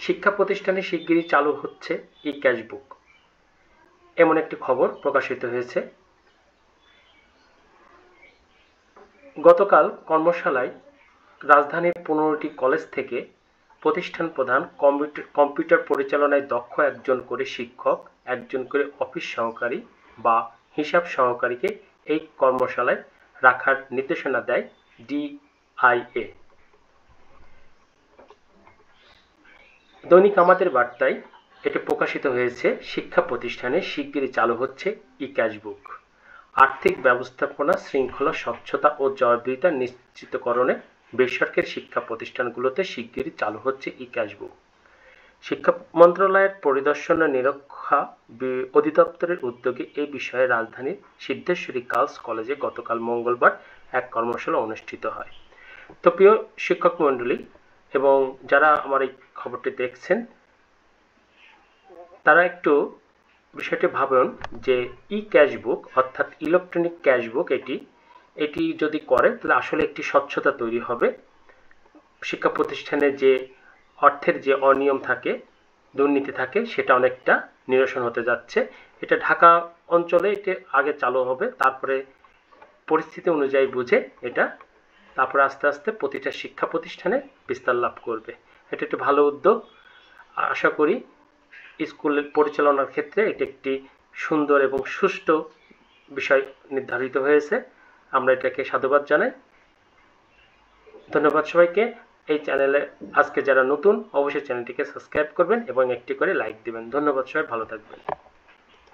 শিক্ষা প্রতিষ্ঠানে শিগগিরই চালু হচ্ছে ই-ক্যাশ বুক, এমন একটি খবর প্রকাশিত হয়েছে। গতকাল কর্মশালায় রাজধানীর 15টি কলেজ থেকে প্রতিষ্ঠান প্রধান, কম্পিউটার পরিচালনায় দক্ষ একজন করে শিক্ষক, একজন করে অফিস সহকারী বা হিসাব সহকারীকে এই কর্মশালায় রাখার নির্দেশনা দেয় ডিআইএ। দৈনিক আমাদের বার্তায় এটি প্রকাশিত হয়েছে। শিক্ষা প্রতিষ্ঠানে শিগগিরই চালু হচ্ছে ই-ক্যাশ বুক। আর্থিক ব্যবস্থাপনা, শৃঙ্খলা, স্বচ্ছতা ও জবাবদিহিতা নিশ্চিতকরণে বেসরকারি শিক্ষা প্রতিষ্ঠানগুলোতে শিগগিরই চালু হচ্ছে ই-ক্যাশ বুক। শিক্ষা মন্ত্রণালয়ের পরিদর্শন ও নিরীক্ষা অধিদপ্তরের উদ্যোগে এই বিষয়ে রাজধানীর সিদ্ধেশ্বরী গার্লস কলেজে গতকাল মঙ্গলবার এক কর্মশালা অনুষ্ঠিত হয়। তো প্রিয় শিক্ষক মণ্ডলী এবং যারা আমার এই খবরটি দেখছেন, তারা একটু বিষয়টি ভাবুন যে ই-ক্যাশ বুক অর্থাৎ ইলেকট্রনিক ক্যাশ বুক এটি যদি করে তাহলে আসলে একটি স্বচ্ছতা তৈরি হবে। শিক্ষা প্রতিষ্ঠানে যে অর্থের যে অনিয়ম থাকে, দুর্নীতি থাকে, সেটা অনেকটা নিরসন হতে যাচ্ছে। এটা ঢাকা অঞ্চলে এটা আগে চালু হবে, তারপরে পরিস্থিতি অনুযায়ী বুঝে এটা তারপরে আস্তে আস্তে প্রতিটা শিক্ষা প্রতিষ্ঠানে বিস্তার লাভ করবে। এটা একটি ভালো উদ্যোগ। আশা করি স্কুলের পরিচালনার ক্ষেত্রে এটি একটি সুন্দর এবং সুষ্ঠু বিষয় নির্ধারিত হয়েছে। আমরা এটাকে সাধুবাদ জানাই। ধন্যবাদ সবাইকে। এই চ্যানেলে আজকে যারা নতুন, অবশ্যই চ্যানেলটিকে সাবস্ক্রাইব করবেন এবং একটি করে লাইক দিবেন। ধন্যবাদ, সবাই ভালো থাকবেন।